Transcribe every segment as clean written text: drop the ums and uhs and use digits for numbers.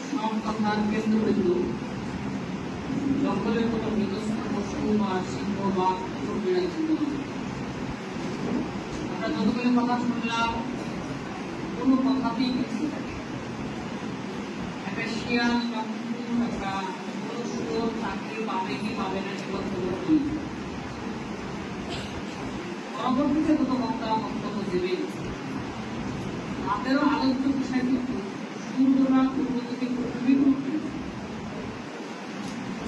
সব কথার কেন্দ্রবিন্দু জঙ্গলের কোনো বিধ্বস্ত পশু বা সিংহ বা কুকুর বিড়াল ছিল। আমরা যতগুলো কথা শুনলাম কোনো কথাতেই কিছু একটা শিয়াল বা কুকুর একটা শুয়োর চাকরি পাবে কি পাবে না সেটা খবর নেই। পরবর্তীতে কত বক্তব্য দেবে তাদেরও আলোচ্য বিষয় কিন্তু সূর্যরা পূর্ব থেকে পৃথিবী ঘুরবে,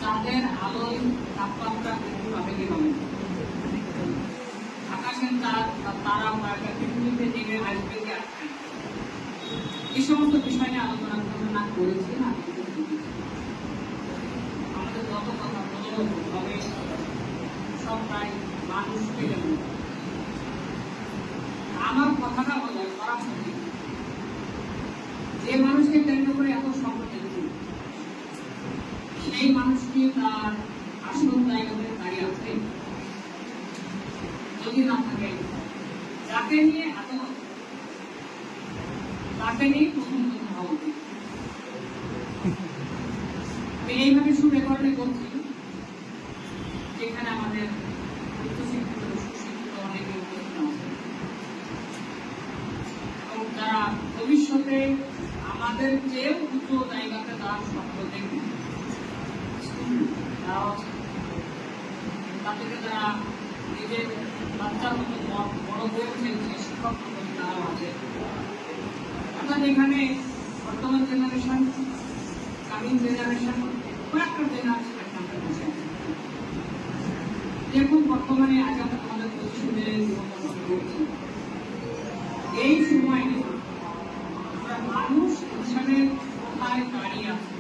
চাঁদের আলোয় তাপমাত্রা বৃদ্ধি পাবে কি পাবে, আকাশের চাঁদ বা তারা পৃথিবীতে নেমে আসবে কি আসবে, এই সমস্ত বিষয় নিয়ে আলোচনা করেছি না। আমাদের যত কথা প্রচলন হবে সব প্রায় মানুষকে যেমন আমার কথাটা বলে সরাসরি যে মানুষকে কেন্দ্র করে এত সংকট সেই মানুষটি তার আসল জায়গাতে দাঁড়িয়ে আছে, যদি না থাকে যাকে নিয়ে এত তাকে নিয়ে প্রথম কথা হওয়া উচিত। এইভাবে সুরেকর্ডে করছি যেখানে আমাদের উচ্চশিক্ষিত সুশিক্ষিত অনেকে উপস্থিত আছে এবং যারা ভবিষ্যতে আমাদের যে উচ্চ জায়গাতে যাওয়ার স্বপ্ন দেখবে তাদেরকে যারা নিজের বাচ্চার মতো বড় হয়েছে যে শিক্ষক তারা আছে। অর্থাৎ এখানে বর্তমান জেনারেশন কামিং জেনারেশন কয়েকটা জেনারেশন আমরা বসে আছি। দেখুন বর্তমানে আজ আমরা আমাদের পরিষদে জীবনযাপন করছি, এই সময় আমরা মানুষ হিসাবে কোথায় দাঁড়িয়ে আছে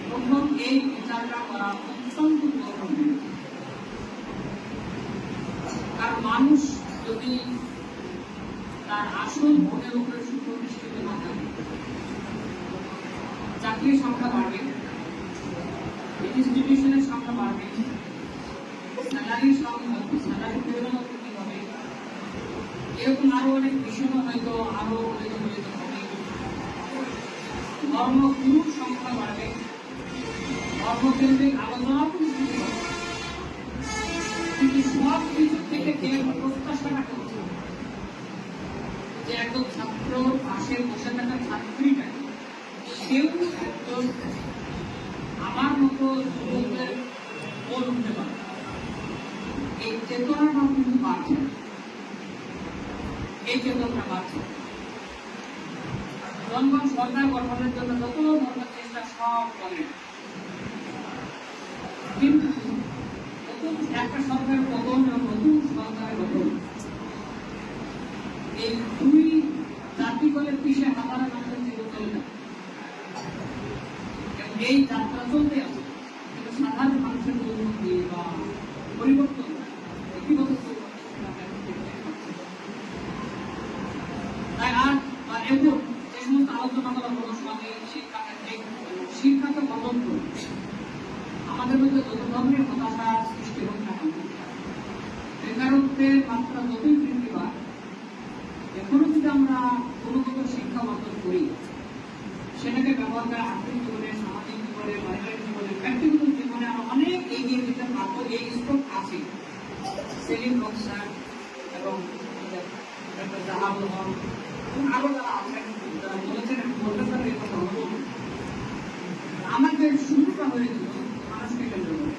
তখন এই বিচারটা করা অত্যন্ত জরুরি। কারণ মানুষ যদি তার আসল ভোটের উপরে সুপ্রতিষ্ঠিত না থাকে চাকরির সংখ্যা বাড়বে, ইনস্টিটিউশনের সংখ্যা বাড়বে, স্যালারির পরিমাণ বৃদ্ধি হবে, এরকম আরো অনেক বিষয় হয়তো আরো পরিচালিত হবে, ধর্মগুরুর সংখ্যা বাড়বে, ধর্মকেন্দ্রিক আলোচনা বৃদ্ধি হবে। কিন্তু সব কিছু থেকে যে প্রত্যাশাটা করছে যে একজন ছাত্র পাশে বসে থাকা ছাত্রীটা সেও একজন আমার মতো যুবকদের বল উঠতে পারে, এই চেতনাটা কিন্তু বাড়ছে, এই চেতনাটা বাড়ছে। জনগণ সরকার গঠনের জন্য যত ধরনের চেষ্টা সব করে, কিন্তু নতুন একটা সরকারের পতন নতুন সরকারের গঠন এই দুই জাতি করে পিছিয়ে হাতারা মানুষের জীবন চলে না। এই যাত্রা চলতে আছে কিন্তু সাধারণ মানুষের উন্নতি বা পরিবর্তন ব্যক্তিগত তাই আর এখন যে সমস্ত আলোচনা করা হলো সমাজে শিক্ষাকে বদল করে আমাদের মধ্যে যত ধরনের হতাশা সৃষ্টি হোক না কেন, বেকারত্বের মাত্রা যতই বৃদ্ধি পায়, এখনো যদি আমরা গুণগত শিক্ষা অর্জন করি সেটাকে ব্যবহার করে আর্থিক জীবনে, সামাজিক জীবনে, পারিবারিক জীবনে, ব্যক্তিগত জীবনে আমরা অনেক এগিয়ে দিতে পারবো। এই স্কোপ আছে। সেলিম প্রফেসর এবং জাহাবুল হক এবং আরো যারা আছেন যারা বলেছেন আমি বলতে পারি এই কথা হলো আমাদের শুরুটা হয়েছিল মানুষকে কেন্দ্র করে।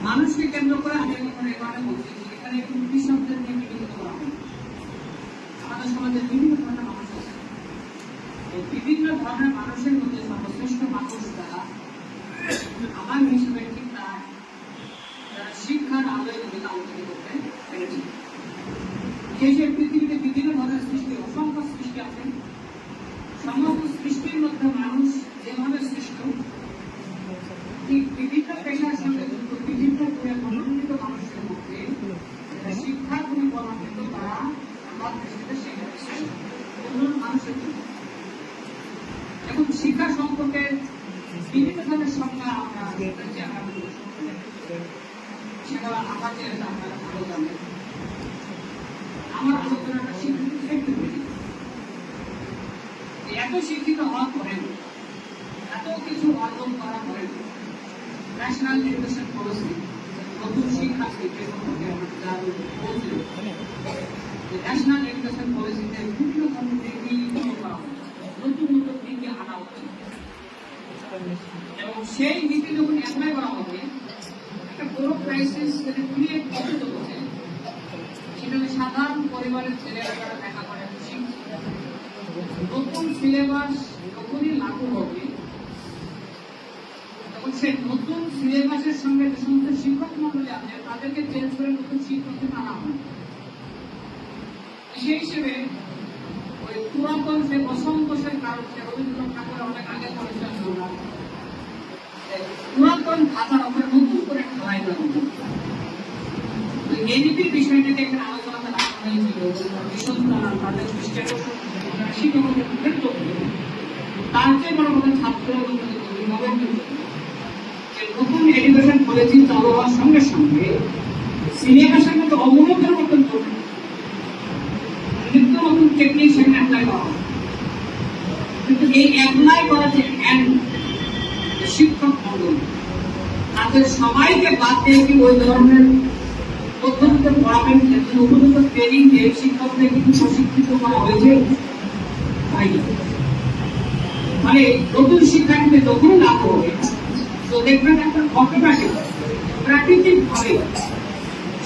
মানুষকে কেন্দ্র করে আমি এখন এখানে বলছি এখানে একটু কৃষকদের নিয়ে বিবেচিত করা হবে। আমাদের সমাজে বিভিন্ন ধরনের মানুষ আছে, বিভিন্ন ধরনের মানুষের মধ্যে সর্বশ্রেষ্ঠ মানুষ যারা আমার হিসেবে ঠিক তারা যারা শিক্ষার আলোয় নিজেকে আলোচনা করতে পেরেছে। সেই পৃথিবীতে বিভিন্ন ধরনের সৃষ্টি, অসংখ্য সৃষ্টি আছে, সমস্ত সৃষ্টির মধ্যে মানুষ যেভাবে সৃষ্ট ঠিক বিভিন্ন পেশার সঙ্গে যুক্ত বিভিন্ন মনোনীত মানুষের মধ্যে শিক্ষার কোনো বলা কিন্তু তারা আমার দৃষ্টিতে সেখানে অন্য মানুষের জন্য। এখন শিক্ষা সম্পর্কে বিভিন্ন ধরনের সংজ্ঞা আমরা সেটা আমাদের আপনারা ভালো জানেন। আমার আলোচনাটা এত শিক্ষিত হওয়ার পরে এত কিছু অর্জন করার পরে ন্যাশনাল এডুকেশন পলিসি নতুন শিক্ষা নীতি সম্পর্কে আমরা বলছিল ন্যাশনাল এডুকেশন পলিসিতে বিভিন্ন ধরনের নীতি করা হচ্ছে, নতুন নতুন নীতি আনা হচ্ছে এবং সেই নীতি যখন অ্যাপ্লাই করা হবে একটা বড় ক্রাইসিস ক্রিয়েট করতে হচ্ছে। সেটা সাধারণ পরিবারের ছেলেরা যারা দেখা করে শিখছে, নতুন সিলেবাস যখনই লাগু হবে তখন সেই নতুন সিলেবাসের সঙ্গে যে সমস্ত শিক্ষক মন্ডলী আছে তাদেরকে চেঞ্জ করে নতুন শিক্ষককে আনা হবে। সেই হিসেবে ওই পুরাতন সে অসন্তোষের কারণ সে রবীন্দ্রনাথ ঠাকুর অনেক আগে করেছেন পুরাতন খাতার ওপরে নতুন করে ঢালাই দেওয়া হতো। এনইপির বিষয়টাকে এখানে আলোচনাতে রাখা হয়েছিল, ভীষণ তাদের শিক্ষকদের ক্ষেত্র তার চেয়ে বড় কথা ছাত্র নতুন এডুকেশন পলিসি চালু হওয়ার সঙ্গে সঙ্গে সিলেবাসের মধ্যে অবনতি পরিবর্তন করবে, নিত্য নতুন টেকনিক সেখানে অ্যাপ্লাই করা হবে। কিন্তু এই অ্যাপ্লাই করা যে শিক্ষক মন্ডল তাদের সবাইকে বাদ দিয়ে কি ওই ধরনের পদ্ধতিতে পড়াবেন, উপযুক্ত ট্রেনিং দিয়ে শিক্ষকদের কিন্তু প্রশিক্ষিত করা হয়েছে। মানে নতুন শিক্ষানীতি যখন লাগু হবে তো দেখবেন একটা অটোমেটিক প্রাকৃতিক ভাবে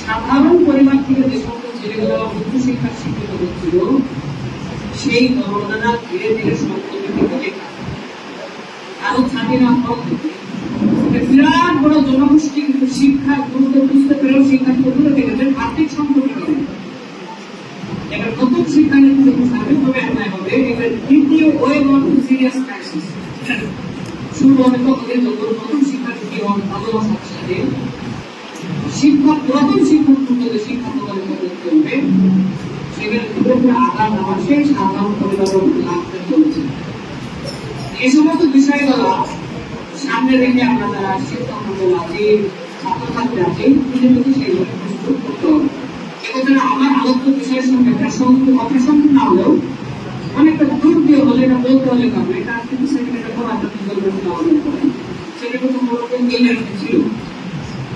সাধারণ পরিবার থেকে যে সমস্ত ছেলেগুলো উচ্চ শিক্ষার শিক্ষিত হচ্ছিল সেই তরুণরা ধীরে ধীরে সম্পত্তি থেকে লেখা আরো স্বাধীনতা বিরাট বড় জনগোষ্ঠী কিন্তু শিক্ষার গুরুত্ব বুঝতে পেরেও শিক্ষা থেকে দূরে থেকেছেন আর্থিক সংকটের কারণে। এবার নতুন শিক্ষানীতি যখন সার্বিকভাবে অ্যাপ্লাই হবে এবার দ্বিতীয় ওয়েভ অফ সিরিয়াস ক্রাইসিস শুরু হবে তখন যখন নতুন শিক্ষানীতি ভালোবাসার সাথে শিক্ষক পুরাতন শিক্ষক মন্ডলে শিক্ষা প্রদান করতে হবে, সেখানে পুরোপুরি আঘাত আমার সেই সাধারণ পরিবারের লাগতে চলছে। এই সমস্ত বিষয়গুলো সামনে রেখে আমরা যারা শিক্ষক মন্ডল আছি, ছাত্রছাত্রী আছি, নিজের মধ্যে সেইগুলো প্রস্তুত করতে হবে। এক্ষেত্রে আমার আলোচ্য বিষয়ের সঙ্গে অপ্রাসঙ্গ না হলেও অনেকটা দূর দিয়ে হলে এটা বলতে হলে কারণ এটা কিন্তু সেখানে পড়া সেটা কিন্তু মূলত ইংরেজি ছিল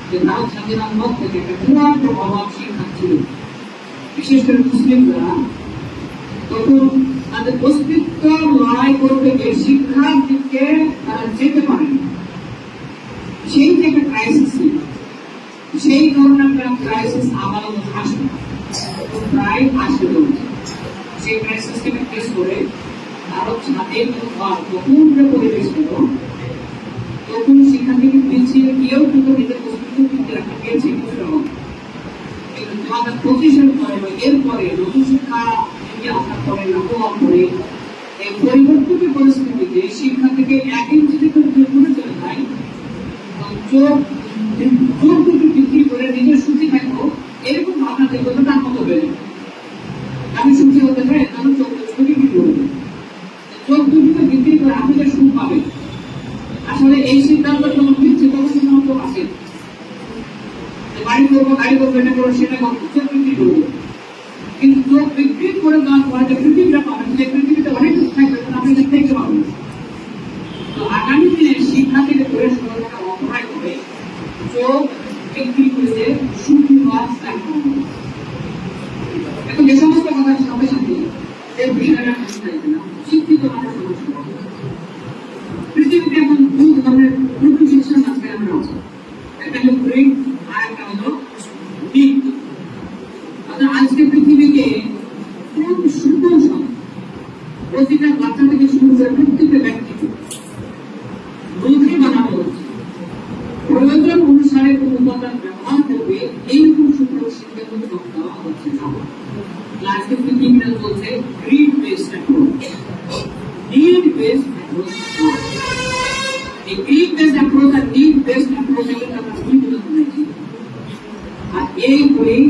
যে ভারত স্বাধীনতার পর থেকে একটা বিরাট অভাব শিক্ষা ছিল, বিশেষ করে মুসলিমরা তখন তাদের অস্তিত্ব লড়াই করতে গিয়ে শিক্ষার দিকে তারা যেতে পারেনি। সেই যে একটা ক্রাইসিস ছিল, সেই ধরনের একটা ক্রাইসিস আবার আসবে, প্রায় আসে চলছে। সেই ক্রাইসিসকে ফেস করে ভারত স্বাধীন হওয়ার তখন যে পরিবেশ ছিল তখন শিক্ষা থেকে পিছিয়ে গিয়েও কিন্তু নিজের অস্তিত্ব কিন্তু রাখা গিয়েছে কিছুটা। কিন্তু 2025-এর পরে বা এরপরে নতুন শিক্ষা আসার পরে না হওয়ার পরে এই পরিবর্তিত পরিস্থিতিতে শিক্ষা থেকে এক ইঞ্চি থেকে দূরে চলে যায়, চোখ দুটো বিক্রি করে নিজের সুখী থাকবো এরকম ভাবনা দেখবো তার মতো বেড়ে আমি সুখী হতে চাই তাহলে চোখ দুটো বিক্রি করবো, চোখ দুটো বিক্রি করে আপনি যে সুখ পাবেন। আসলে এই সিদ্ধান্ত যখন নিচ্ছে তখন তোমার চোখ আসে বাড়ি করবো গাড়ি করবো এটা করবো সেটা করবো চোখ বিক্রি করবো, কিন্তু চোখ বিক্রি করে দেওয়ার পরে যে পৃথিবীটা পাবেন সেই পৃথিবীতে অনেক কিছু থাকবে আপনি দেখতে পাবেন। তো আগামী দিনে শিক্ষা থেকে দূরে সরে থাকা অপরাধ করে চোখ বিক্রি করে যে সুখী হওয়ার এখন যে সমস্ত কথার সাথে সাথে এই বিষয়টা শিক্ষিত মানুষ পৃথিবীতে এখন দুই ধরনের নতুন শিক্ষা আজকে আমরা আছি, একটা হলো ব্রেক আর একটা হলো ডিপ। আজকে পৃথিবীকে খুব সুকৌশল প্রতিটা বাচ্চা থেকে শুরু করে প্রত্যেকটা ব্যক্তিকে রোধী বানানো হচ্ছে, প্রয়োজন অনুসারে কোন উপাদান ব্যবহার করবে এইরকম সুপ্রশিক্ষের মধ্যে দেওয়া হচ্ছে না। আজকে পৃথিবীটা চলছে grid based approach, need based approach. এই গ্রিড বেসড অ্যাপ্রোচ আর নিড বেসড অ্যাপ্রোচ এগুলো আমরা ভুল বোঝাতে চাইছি। আর এই বই